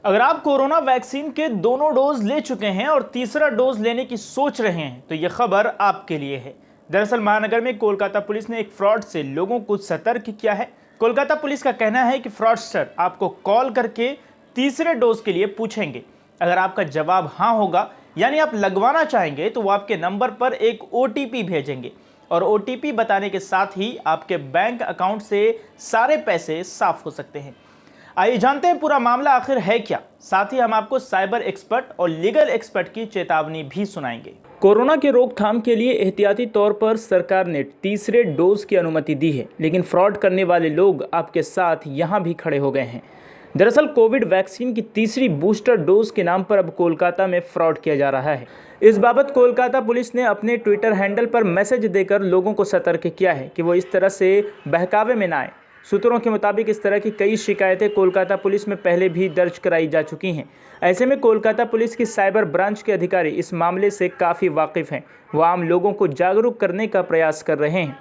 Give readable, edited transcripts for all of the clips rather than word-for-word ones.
अगर आप corona vaccine के दोनों डोज ले चुके हैं और तीसरा डोज लेने की सोच रहे हैं तो यह खबर आपके लिए है। दरअसल महानगर में कोलकाता पुलिस ने एक फ्रॉड से लोगों को सतर्क किया है। कोलकाता पुलिस का कहना है कि फ्रॉडस्टर आपको कॉल करके तीसरे डोज के लिए पूछेंगे। अगर आपका जवाब हाँ होगा यानी आप लगवाना चाहेंगे तो वो आपके नंबर पर एक OTP भेजेंगे और OTP बताने के साथ ही आपके बैंक अकाउंट से सारे पैसे साफ हो सकते हैं। आइए जानते हैं पूरा मामला आखिर है क्या। साथ ही हम आपको साइबर एक्सपर्ट और लीगल एक्सपर्ट की चेतावनी भी सुनाएंगे। कोरोना के रोकथाम के लिए एहतियाती तौर पर सरकार ने तीसरे डोज की अनुमति दी है, लेकिन फ्रॉड करने वाले लोग आपके साथ यहां भी खड़े हो गए हैं। दरअसल कोविड वैक्सीन की तीसरी बूस्टर डोज के नाम पर अब कोलकाता में फ्रॉड किया जा रहा है। इस बाबत कोलकाता पुलिस ने अपने ट्विटर हैंडल पर मैसेज देकर लोगों को सतर्क किया है कि वो इस तरह से बहकावे में ना आए। सूत्रों के मुताबिक इस तरह की कई शिकायतें कोलकाता पुलिस में पहले भी दर्ज कराई जा चुकी हैं। ऐसे में कोलकाता पुलिस की साइबर ब्रांच के अधिकारी इस मामले से काफ़ी वाकिफ़ हैं। वो आम लोगों को जागरूक करने का प्रयास कर रहे हैं।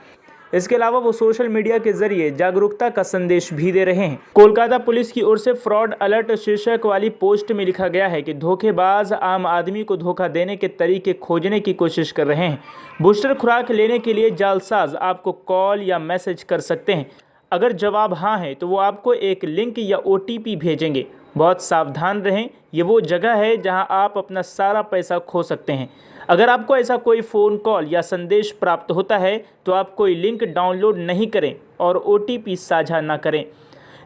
इसके अलावा वो सोशल मीडिया के जरिए जागरूकता का संदेश भी दे रहे हैं। कोलकाता पुलिस की ओर से फ्रॉड अलर्ट शीर्षक वाली पोस्ट में लिखा गया है कि धोखेबाज आम आदमी को धोखा देने के तरीके खोजने की कोशिश कर रहे हैं। बूस्टर खुराक लेने के लिए जालसाज आपको कॉल या मैसेज कर सकते हैं। अगर जवाब हाँ है तो वो आपको एक लिंक या OTP भेजेंगे। बहुत सावधान रहें, ये वो जगह है जहां आप अपना सारा पैसा खो सकते हैं। अगर आपको ऐसा कोई फ़ोन कॉल या संदेश प्राप्त होता है तो आप कोई लिंक डाउनलोड नहीं करें और OTP साझा ना करें।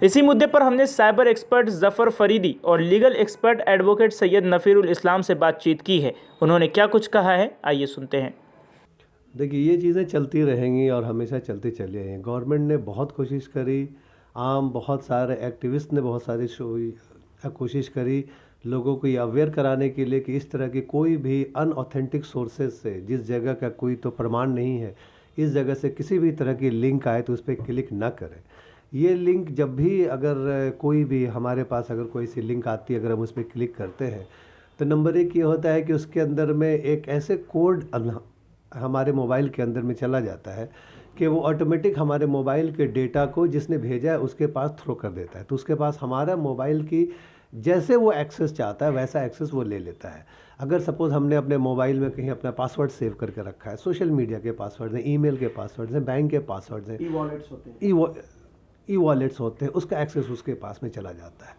इसी मुद्दे पर हमने साइबर एक्सपर्ट ज़फ़र फरीदी और लीगल एक्सपर्ट एडवोकेट सैयद नफ़ीरुल इस्लाम से बातचीत की है। उन्होंने क्या कुछ कहा है, आइए सुनते हैं। देखिए, ये चीज़ें चलती रहेंगी और हमेशा चलती चली आई हैं। गवर्नमेंट ने बहुत कोशिश करी, बहुत सारे एक्टिविस्ट ने बहुत सारी कोशिश करी लोगों को ये अवेयर कराने के लिए कि इस तरह की कोई भी अनऑथेंटिक सोर्सेज से, जिस जगह का कोई तो प्रमाण नहीं है, इस जगह से किसी भी तरह की लिंक आए तो उस पर क्लिक ना करें। ये लिंक जब भी अगर कोई भी हमारे पास अगर कोई सी लिंक आती है, अगर हम उस पर क्लिक करते हैं तो नंबर 1 ये होता है कि उसके अंदर में एक ऐसे कोड हमारे मोबाइल के अंदर में चला जाता है कि वो ऑटोमेटिक हमारे मोबाइल के डेटा को जिसने भेजा है उसके पास थ्रो कर देता है। तो उसके पास हमारा मोबाइल की जैसे वो एक्सेस चाहता है वैसा एक्सेस वो ले लेता है। अगर सपोज़ हमने अपने मोबाइल में कहीं अपना पासवर्ड सेव करके रखा है, सोशल मीडिया के पासवर्ड हैं, ईमेल के पासवर्ड हैं, बैंक के पासवर्ड हैं, ई वॉलेट्स होते हैं, उसका एक्सेस उसके पास में चला जाता है।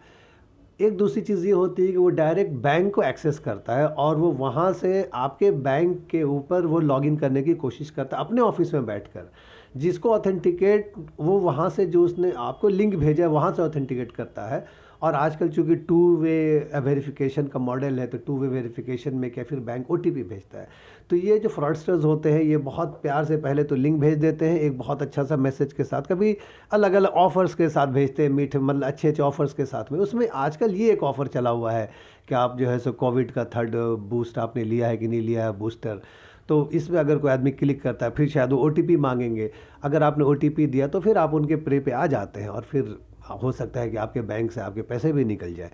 एक दूसरी चीज़ ये होती है कि वो डायरेक्ट बैंक को एक्सेस करता है और वो वहाँ से आपके बैंक के ऊपर वो लॉगिन करने की कोशिश करता है अपने ऑफिस में बैठकर। जिसको ऑथेंटिकेट वो वहाँ से जो उसने आपको लिंक भेजा है वहाँ से ऑथेंटिकेट करता है। और आजकल चूँकि 2 वे वेरिफिकेशन का मॉडल है तो 2 वे वेरिफिकेशन में क्या फिर बैंक OTP भेजता है। तो ये जो फ्रॉडस्टर्स होते हैं ये बहुत प्यार से पहले तो लिंक भेज देते हैं एक बहुत अच्छा सा मैसेज के साथ, कभी अलग अलग ऑफ़र्स के साथ भेजते हैं, मीठे मतलब अच्छे अच्छे ऑफ़र्स के साथ में। उसमें आजकल ये एक ऑफ़र चला हुआ है कि आप जो है सो कोविड का 3rd बूस्ट आपने लिया है कि नहीं लिया है बूस्टर, तो इसमें अगर कोई आदमी क्लिक करता है फिर शायद वो OTP मांगेंगे। अगर आपने OTP दिया तो फिर आप उनके प्रे पे आ जाते हैं और फिर हो सकता है कि आपके बैंक से आपके पैसे भी निकल जाए।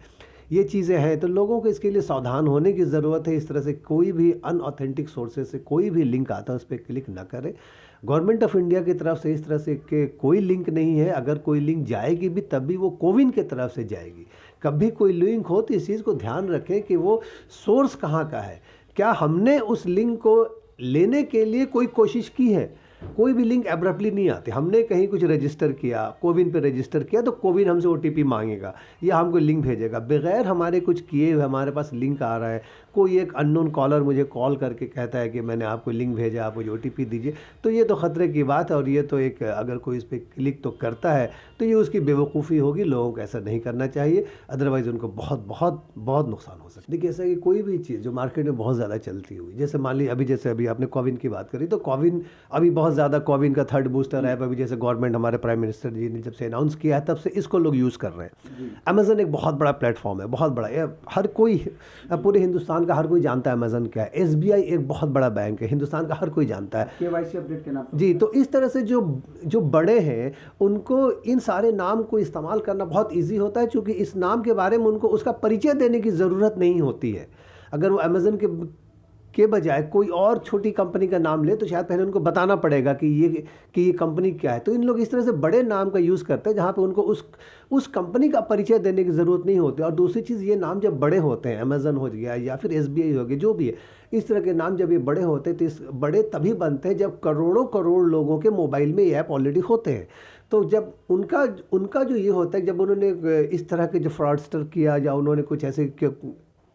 ये चीज़ें हैं तो लोगों को इसके लिए सावधान होने की ज़रूरत है। इस तरह से कोई भी अनऑथेंटिक सोर्सेज से कोई भी लिंक आता है उस पर क्लिक ना करें। गवर्नमेंट ऑफ इंडिया की तरफ से इस तरह से कि कोई लिंक नहीं है। अगर कोई लिंक जाएगी भी तब भी वो कोविन की तरफ से जाएगी। कभी कोई लिंक हो तो इस चीज़ को ध्यान रखें कि वो सोर्स कहाँ का है, क्या हमने उस लिंक को लेने के लिए कोई कोशिश की है। कोई भी लिंक एब्रप्टली नहीं आती। हमने कहीं कुछ रजिस्टर किया, कोविन पे रजिस्टर किया तो कोविन हमसे OTP मांगेगा या हमको लिंक भेजेगा बगैर हमारे कुछ किए हुए। हमारे पास लिंक आ रहा है, कोई एक अननोन कॉलर मुझे कॉल करके कहता है कि मैंने आपको लिंक भेजा, आप मुझे OTP दीजिए, तो ये तो ख़तरे की बात है। और ये तो एक अगर कोई इस पर क्लिक तो करता है तो ये उसकी बेवकूफ़ी होगी। लोगों को ऐसा नहीं करना चाहिए, अदरवाइज़ उनको बहुत बहुत बहुत नुकसान हो सकता है। देखिए, ऐसा कि कोई भी चीज़ जो मार्केट में बहुत ज़्यादा चलती हुई, जैसे मान ली अभी आपने कोविन की बात करी तो कोविन अभी बहुत ज़्यादा कोविन का 3rd बूस्टर ऐप अभी जैसे गवर्नमेंट हमारे प्राइम मिनिस्टर जी ने जब से अनाउंस किया है तब से इसको लोग यूज़ कर रहे हैं। अमेज़न एक बहुत बड़ा प्लेटफॉर्म है, बहुत बड़ा। हर कोई पूरे हिंदुस्तान का हर कोई जानता है अमेज़न क्या है। SBI एक बहुत बड़ा बैंक है, हिंदुस्तान का हर कोई जानता है, KYC अपडेट के नाम जी। तो इस तरह से जो बड़े हैं उनको इन सारे नाम को इस्तेमाल करना बहुत ईजी होता है, क्योंकि इस नाम के बारे में उनको उसका परिचय देने की ज़रूरत नहीं होती है। अगर वो अमेज़न के बजाय कोई और छोटी कंपनी का नाम ले तो शायद पहले उनको बताना पड़ेगा कि ये कंपनी क्या है। तो इन लोग इस तरह से बड़े नाम का यूज़ करते हैं जहाँ पे उनको उस कंपनी का परिचय देने की ज़रूरत नहीं होती। और दूसरी चीज़, ये नाम जब बड़े होते हैं, अमेज़न हो गया या फिर SBI हो गया, जो भी है, इस तरह के नाम जब ये बड़े होते हैं तो इस बड़े तभी बनते हैं जब करोड़ों करोड़ लोगों के मोबाइल में ये ऐप ऑलरेडी होते हैं। तो जब उनका जो ये होता है, जब उन्होंने इस तरह के जो फ्रॉडस्टर किया या उन्होंने कुछ ऐसे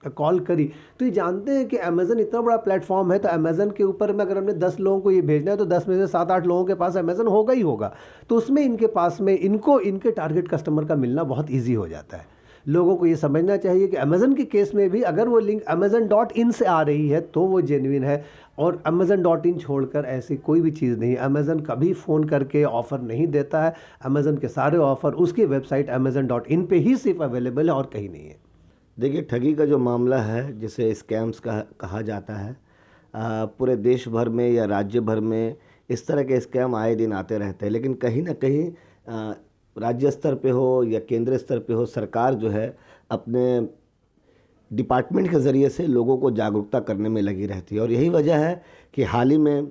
कॉल करी, तो ये जानते हैं कि अमेज़न इतना बड़ा प्लेटफॉर्म है, तो अमेज़न के ऊपर में अगर हमने 10 लोगों को ये भेजना है तो 10 में से 7-8 लोगों के पास अमेज़न होगा ही होगा। तो उसमें इनके पास में इनके टारगेट कस्टमर का मिलना बहुत ईजी हो जाता है। लोगों को ये समझना चाहिए कि अमेज़न के केस में भी अगर वो लिंक amazon.in से आ रही है तो वो जेन्युइन है, और amazon.in छोड़कर ऐसी कोई भी चीज़ नहीं। अमेज़न कभी फ़ोन करके ऑफ़र नहीं देता है। अमेज़न के सारे ऑफ़र उसकी वेबसाइट amazon.in पे ही सिर्फ अवेलेबल है और कहीं नहीं है। देखिए, ठगी का जो मामला है, जिसे स्कैम्स का कहा जाता है, पूरे देश भर में या राज्य भर में इस तरह के स्कैम आए दिन आते रहते हैं। लेकिन कहीं ना कहीं राज्य स्तर पे हो या केंद्र स्तर पे हो, सरकार जो है अपने डिपार्टमेंट के ज़रिए से लोगों को जागरूकता करने में लगी रहती है। और यही वजह है कि हाल ही में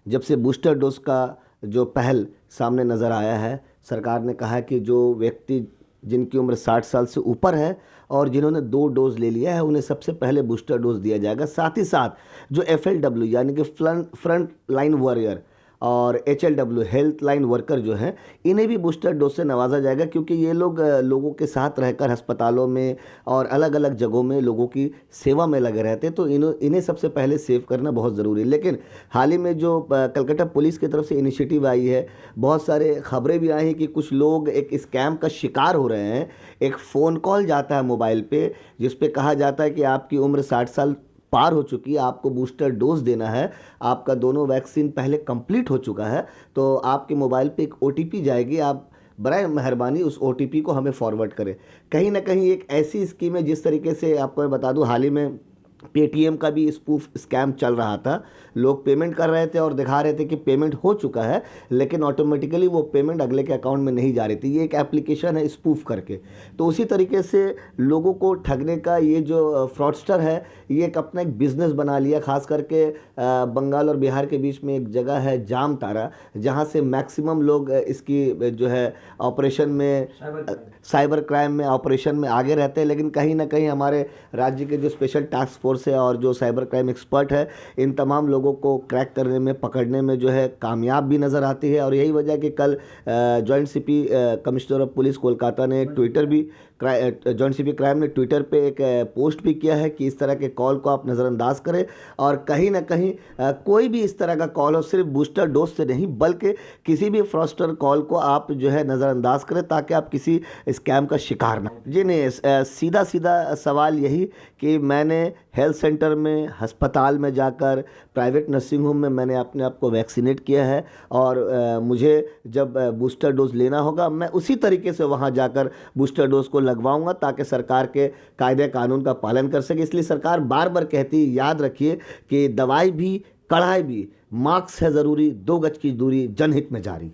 जब से बूस्टर डोज का जो पहल सामने नज़र आया है, सरकार ने कहा है कि जो व्यक्ति जिनकी उम्र 60 साल से ऊपर है और जिन्होंने 2 डोज ले लिया है, उन्हें सबसे पहले बूस्टर डोज दिया जाएगा। साथ ही साथ जो FLW यानी कि फ्रंट लाइन वॉरियर और HLW हेल्थ लाइन वर्कर जो हैं, इन्हें भी बूस्टर डोज से नवाजा जाएगा, क्योंकि ये लोग लोगों के साथ रहकर अस्पतालों में और अलग अलग जगहों में लोगों की सेवा में लगे रहते हैं। तो इन्हें सबसे पहले सेव करना बहुत ज़रूरी है। लेकिन हाल ही में जो कलकत्ता पुलिस की तरफ से इनिशिएटिव आई है, बहुत सारे खबरें भी आई हैं कि कुछ लोग एक स्कैम का शिकार हो रहे हैं। एक फ़ोन कॉल जाता है मोबाइल पे, जिस पे कहा जाता है कि आपकी उम्र 60 साल पार हो चुकी है, आपको बूस्टर डोज देना है, आपका दोनों वैक्सीन पहले कंप्लीट हो चुका है, तो आपके मोबाइल पे एक OTP जाएगी, आप बराए मेहरबानी उस OTP को हमें फॉरवर्ड करें। कहीं ना कहीं एक ऐसी स्कीम है, जिस तरीके से आपको मैं बता दूं, हाल ही में पेटीएम का भी स्पूफ स्कैम चल रहा था। लोग पेमेंट कर रहे थे और दिखा रहे थे कि पेमेंट हो चुका है, लेकिन ऑटोमेटिकली वो पेमेंट अगले के अकाउंट में नहीं जा रही थी। ये एक एप्लीकेशन है स्पूफ करके। तो उसी तरीके से लोगों को ठगने का ये जो फ्रॉडस्टर है, ये एक अपना एक बिज़नेस बना लिया। खास करके बंगाल और बिहार के बीच में एक जगह है जामतारा, जहाँ से मैक्सिमम लोग इसकी जो है ऑपरेशन में, साइबर क्राइम में ऑपरेशन में आगे रहते हैं। लेकिन कहीं ना कहीं हमारे राज्य के जो स्पेशल टास्क फोर्स है और जो साइबर क्राइम एक्सपर्ट है, इन तमाम लोगों को क्रैक करने में, पकड़ने में जो है कामयाब भी नज़र आती है। और यही वजह कि कल joint CP commissioner of police Kolkata ने ट्विटर भी जॉइंट CP क्राइम ने ट्विटर पे एक पोस्ट भी किया है कि इस तरह के कॉल को आप नज़रअंदाज करें, और कहीं ना कहीं कोई भी इस तरह का कॉल हो, सिर्फ बूस्टर डोज से नहीं बल्कि किसी भी फ्रॉडस्टर कॉल को आप जो है नज़रअंदाज करें, ताकि आप किसी स्कैम का शिकार ना। जी नहीं, सीधा सीधा सवाल यही कि मैंने हेल्थ सेंटर में, अस्पताल में जाकर, प्राइवेट नर्सिंग होम में मैंने अपने आप को वैक्सीनेट किया है, और मुझे जब बूस्टर डोज लेना होगा मैं उसी तरीके से वहाँ जाकर बूस्टर डोज को लगवाऊंगा, ताकि सरकार के कायदे कानून का पालन कर सके। इसलिए सरकार बार बार कहती है, याद रखिए कि दवाई भी, कड़ाई भी, मास्क है ज़रूरी, 2 गज की दूरी, जनहित में जारी।